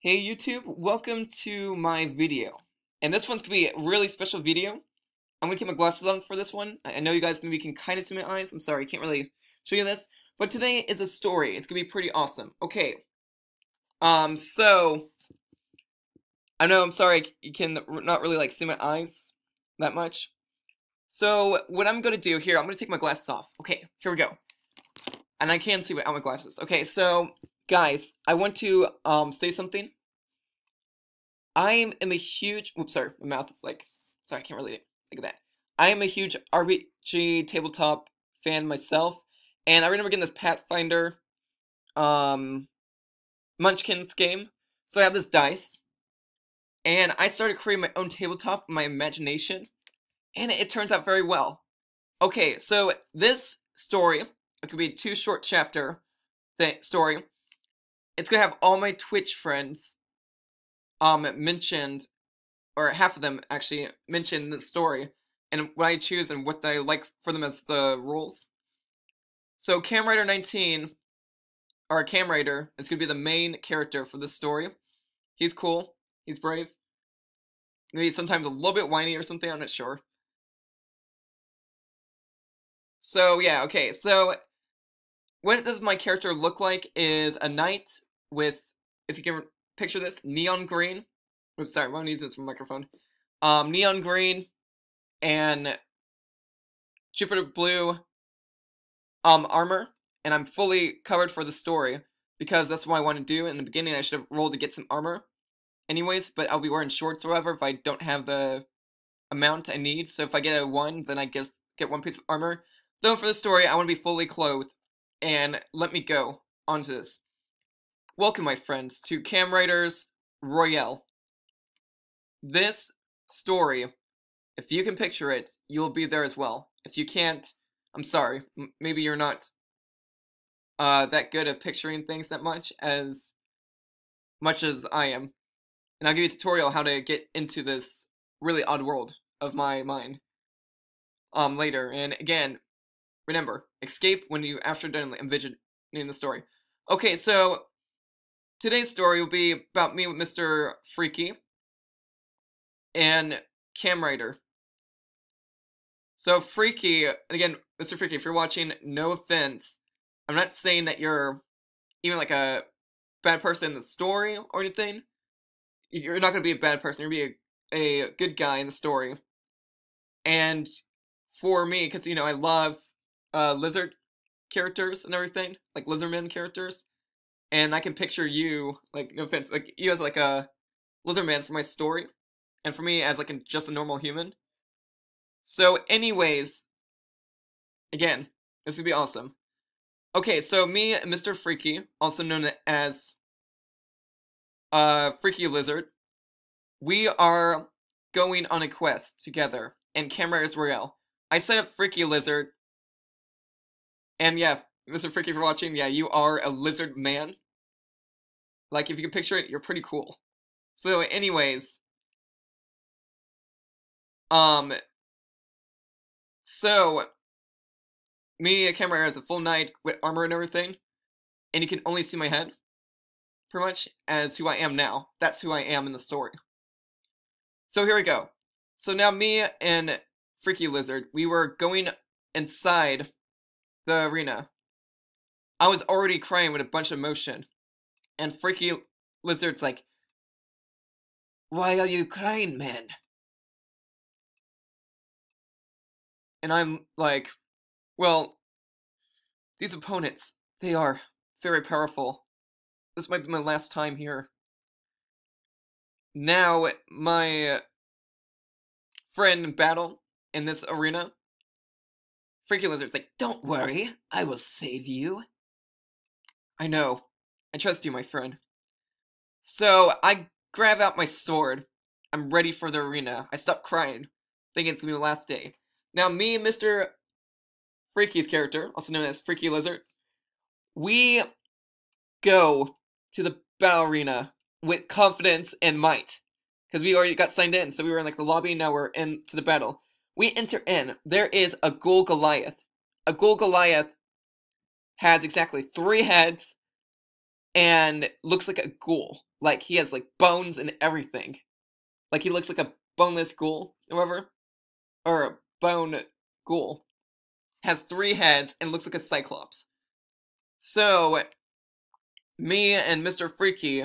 Hey YouTube, welcome to my video. And this one's gonna be a really special video. I'm gonna keep my glasses on for this one. I know you guys maybe can kind of see my eyes. I'm sorry, I can't really show you this. But today is a story. It's gonna be pretty awesome. Okay. So I know I'm sorry you can not really like see my eyes that much. So what I'm gonna do here, I'm gonna take my glasses off. Okay, here we go. And I can see without my glasses. Okay, so guys, I want to say something. I am a huge, oops, sorry, my mouth is like, sorry, I can't really think of that. I am a huge RPG tabletop fan myself, and I remember getting this Pathfinder, Munchkins game. So I have this dice, and I started creating my own tabletop in my imagination, and it turns out very well. Okay, so this story, it's gonna be a 2 short chapter story. It's gonna have all my Twitch friends mentioned, or half of them actually mentioned the story and what I choose and what I like for them as the rules. So Camrider19, or Camrider, is gonna be the main character for this story. He's cool, he's brave, maybe sometimes a little bit whiny or something, I'm not sure. So yeah, okay, so what does my character look like is a knight with, if you can picture this, neon green. Oops, sorry, I'm using this for microphone. Neon green and Jupiter blue armor, and I'm fully covered for the story because that's what I want to do. In the beginning, I should have rolled to get some armor, anyways. But I'll be wearing shorts or whatever if I don't have the amount I need. So if I get a 1, then I just get 1 piece of armor. Though for the story, I want to be fully clothed, and let me go onto this. Welcome, my friends, to Camrider'S Royale. This story, if you can picture it, you'll be there as well. If you can't, I'm sorry. Maybe you're not that good at picturing things that much as I am. And I'll give you a tutorial how to get into this really odd world of my mind later. And again, remember, escape when you after done envisioning the story. Okay, so today's story will be about me with Mr. Freaky and Camrider. So Freaky, again, Mr. Freaky, if you're watching, no offense. I'm not saying that you're even like a bad person in the story or anything. You're not going to be a bad person. You're going to be a good guy in the story. And for me, because, you know, I love lizard characters and everything, like lizardman characters. And I can picture you, like, no offense, like you as like a lizardman for my story. And for me as like just a normal human. So anyways, again, this would be awesome. Okay, so me and Mr. Freaky, also known as Freaky Lizard, we are going on a quest together in Camrider'S Royale. I set up Freaky Lizard, and yeah, Mr. Freaky, if you're watching, yeah, you are a lizard man. Like, if you can picture it, you're pretty cool. So anyways, so me and Camrider has a full knight with armor and everything, and you can only see my head, pretty much, as who I am now. That's who I am in the story. So here we go. So now me and Freaky Lizard, we were going inside the arena. I was already crying with a bunch of emotion, and Freaky Lizard's like, "Why are you crying, man?" And I'm like, well, these opponents, they are very powerful. This might be my last time here. Now, my friend in battle in this arena, Freaky Lizard's like, "Don't worry, I will save you." I know. I trust you, my friend. So, I grab out my sword. I'm ready for the arena. I stop crying, thinking it's gonna be the last day. Now, me and Mr. Freaky's character, also known as Freaky Lizard, we go to the battle arena with confidence and might. Because we already got signed in, so we were in like the lobby, now we're into the battle. We enter in. There is a Ghoul Goliath. A Ghoul Goliath has exactly 3 heads and looks like a ghoul. Like, he has, like, bones and everything. Like, he looks like a boneless ghoul, however. Or a bone ghoul. Has 3 heads and looks like a cyclops. So, me and Mr. Freaky,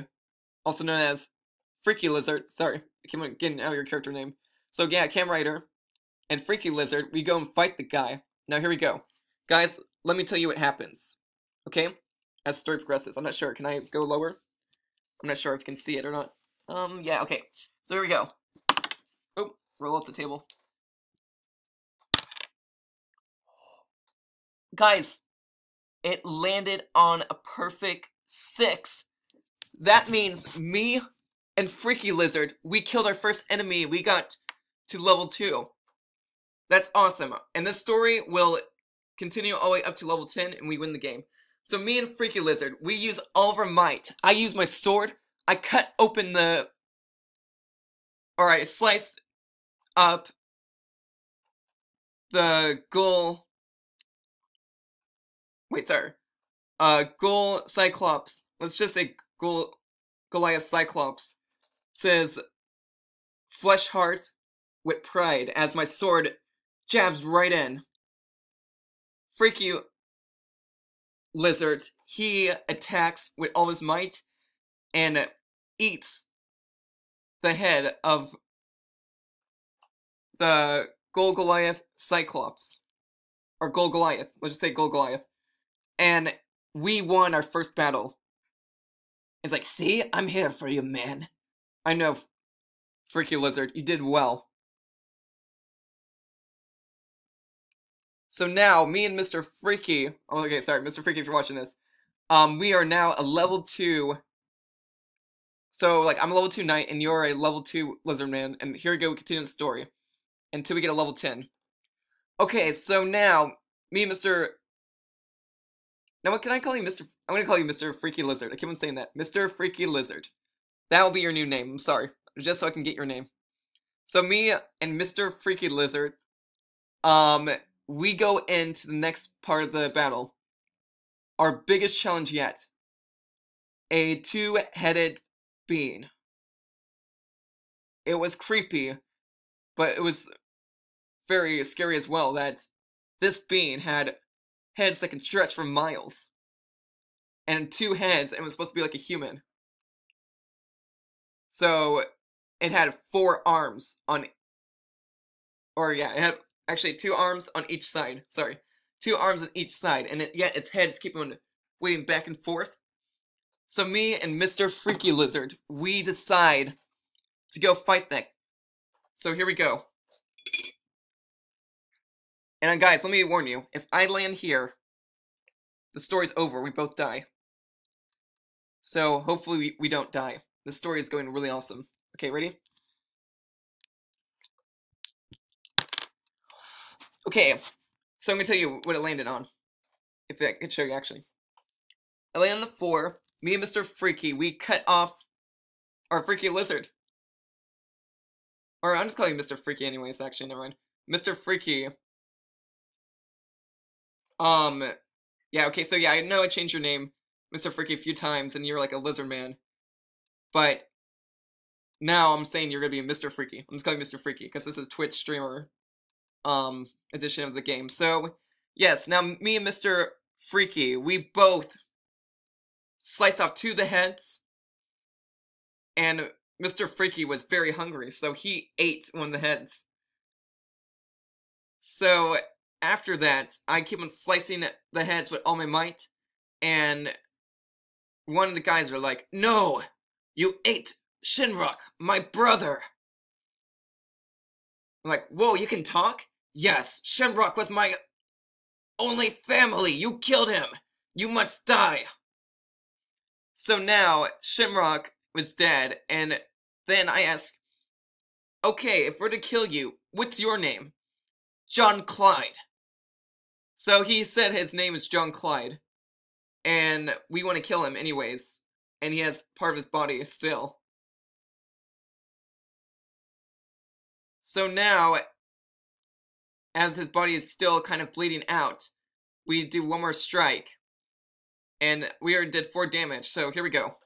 also known as Freaky Lizard, sorry, I keep getting out of your character name. So yeah, Camrider and Freaky Lizard, we go and fight the guy. Now here we go. Guys, let me tell you what happens. Okay? As the story progresses. I'm not sure. Can I go lower? I'm not sure if you can see it or not. Yeah, okay. So here we go. Oh, roll up the table. Guys, it landed on a perfect 6. That means me and Freaky Lizard, we killed our first enemy. We got to level 2. That's awesome. And this story will continue all the way up to level 10 and we win the game. So me and Freaky Lizard, we use all of our might. I use my sword. I cut open the... Alright, I sliced up the ghoul... Wait, sorry. Ghoul Cyclops. Let's just say Goliath Cyclops. Says flesh heart with pride as my sword jabs right in. Freaky Lizard, he attacks with all his might and eats the head of the Goliath Cyclops. Or Goliath. Let's just say Goliath. And we won our first battle. It's like, see? I'm here for you, man. I know, Freaky Lizard, you did well. So now, me and Mr. Freaky... Oh, okay, sorry, Mr. Freaky, if you're watching this. We are now a level 2... So, like, I'm a level 2 knight, and you're a level 2 lizard man. And here we go, we continue the story. Until we get a level 10. Okay, so now, me and Mr... Now, what can I call you, Mr... I'm gonna call you Mr. Freaky Lizard. I keep on saying that. Mr. Freaky Lizard. That will be your new name, I'm sorry. Just so I can get your name. So me and Mr. Freaky Lizard, we go into the next part of the battle. Our biggest challenge yet. A 2-headed being. It was creepy, but it was very scary as well that this being had heads that could stretch for miles. And 2 heads, and it was supposed to be like a human. So, it had 4 arms on... Or yeah, it had actually 2 arms on each side. Sorry. 2 arms on each side, and yet its heads keep on waving back and forth. So me and Mr. Freaky Lizard, we decide to go fight that. So here we go. And guys, let me warn you, if I land here, the story's over, we both die. So hopefully we don't die. The story is going really awesome. Okay, ready? Okay, so I'm gonna tell you what it landed on. If I could show you actually. I landed on the 4. Me and Mr. Freaky, we cut off our Freaky Lizard. Or I'm just calling you Mr. Freaky anyways, actually, never mind. Mr. Freaky. Yeah, okay, so yeah, I know I changed your name, Mr. Freaky, a few times, and you're like a lizard man. But now I'm saying you're gonna be Mr. Freaky. I'm just calling you Mr. Freaky, because this is a Twitch streamer, edition of the game. So, yes, now me and Mr. Freaky, we both sliced off 2 of the heads, and Mr. Freaky was very hungry, so he ate one of the heads. So, after that, I keep on slicing the heads with all my might, and one of the guys are like, "No! You ate Shinrock, my brother!" I'm like, "Whoa, you can talk?" "Yes, Shinrock was my only family! You killed him! You must die!" So now, Shinrock was dead, and then I asked, "Okay, if we're to kill you, what's your name?" "John Clyde." So he said his name is John Clyde, and we want to kill him anyways, and he has part of his body still. So now, as his body is still kind of bleeding out, we do one more strike, and we already did 4 damage, so here we go.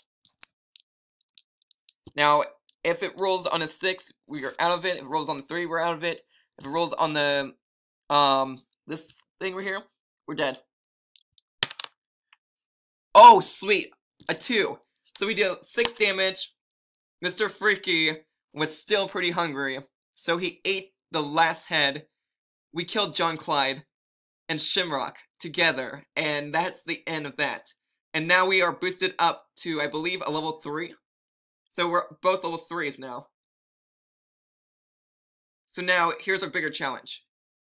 Now, if it rolls on a 6, we are out of it. If it rolls on the 3, we're out of it. If it rolls on the, this thing right here, we're dead. Oh, sweet! A 2. So we deal 6 damage. Mr. Freaky was still pretty hungry, so he ate the last head. We killed John Clyde and Shimrock together, and that's the end of that. And now we are boosted up to, I believe, a level 3. So we're both level 3s now. So now, here's our bigger challenge.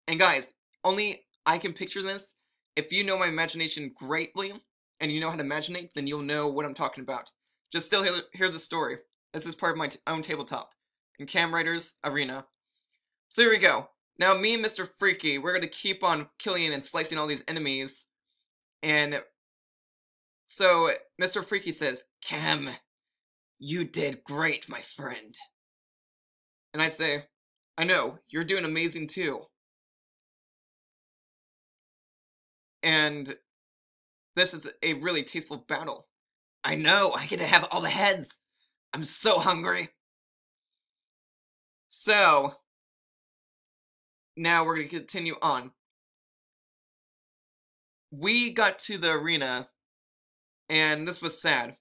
And guys, only I can picture this. If you know my imagination greatly, and you know how to imaginate, then you'll know what I'm talking about. Just still hear the story. This is part of my own tabletop in Camrider'S arena. So here we go. Now me and Mr. Freaky, we're going to keep on killing and slicing all these enemies. And so Mr. Freaky says, "Cam, you did great, my friend." And I say, "I know, you're doing amazing too." And this is a really tasteful battle. "I know, I get to have all the heads. I'm so hungry." So, now we're going to continue on. We got to the arena, and this was sad.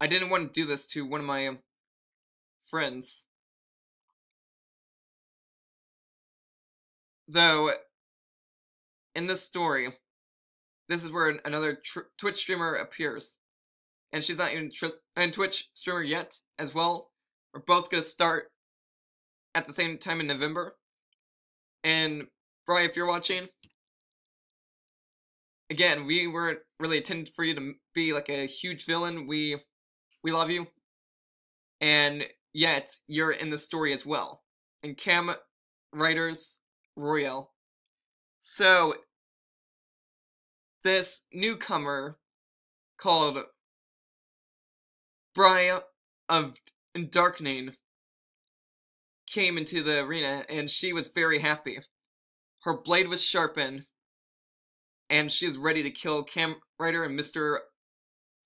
I didn't want to do this to one of my friends. Though, in this story, this is where another Twitch streamer appears. And she's not even a Twitch streamer yet, as well. We're both going to start at the same time in November. And, Bri, if you're watching, again, we weren't really intended for you to be like a huge villain. We love you. And yet, you're in the story as well. In Camrider'S Royale. So, this newcomer called BryTheDarking came into the arena, and she was very happy. Her blade was sharpened, and she was ready to kill Camrider and Mr.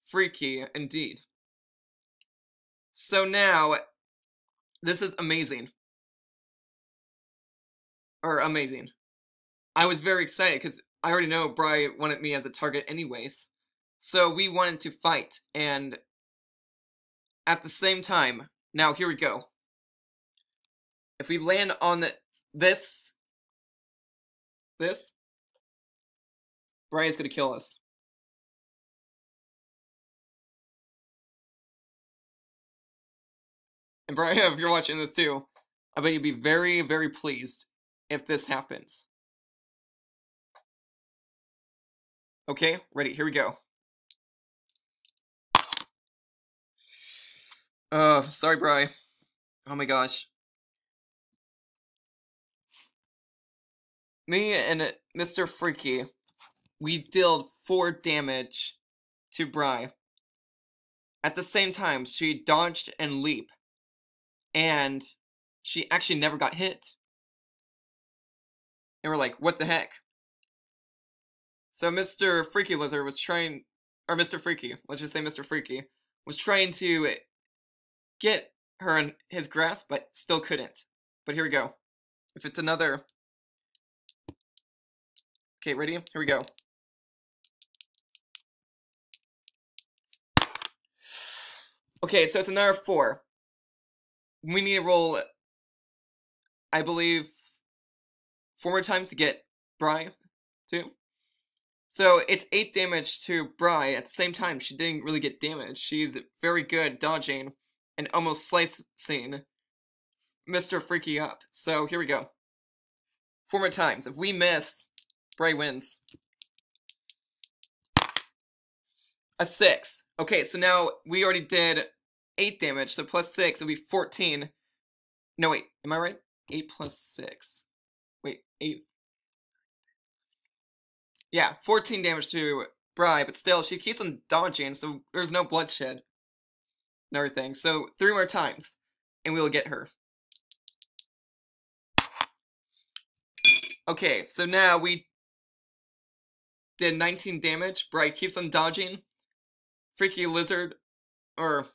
Freaky, indeed. So now, this is amazing. Or amazing. I was very excited, because I already know Bry wanted me as a target anyways. So we wanted to fight, and at the same time, now here we go. If we land on this, Bry is gonna kill us. And Bry, if you're watching this too, I bet you'd be very, very pleased if this happens. Okay, ready, here we go. Sorry, Bry. Oh my gosh. Me and Mr. Freaky, we dealt 4 damage to Bry. At the same time, she dodged and leaped. And she actually never got hit. And we're like, what the heck? So Mr. Freaky Lizard was trying, or Mr. Freaky, let's just say Mr. Freaky, was trying to get her in his grasp, but still couldn't. But here we go. If it's another... Okay, ready? Here we go. Okay, so it's another 4. We need to roll, I believe, 4 more times to get Bry, too. So it's 8 damage to Bry. At the same time, she didn't really get damage. She's very good dodging and almost slicing Mr. Freaky up. So here we go. 4 more times. If we miss, Bry wins. A 6. Okay, so now we already did 8 damage, so plus 6, it'll be 14. No, wait, am I right? 8 plus 6. Wait, 8. Yeah, 14 damage to Bry, but still, she keeps on dodging, so there's no bloodshed and everything. So 3 more times, and we'll get her. Okay, so now we did 19 damage. Bry keeps on dodging. Freaky Lizard, or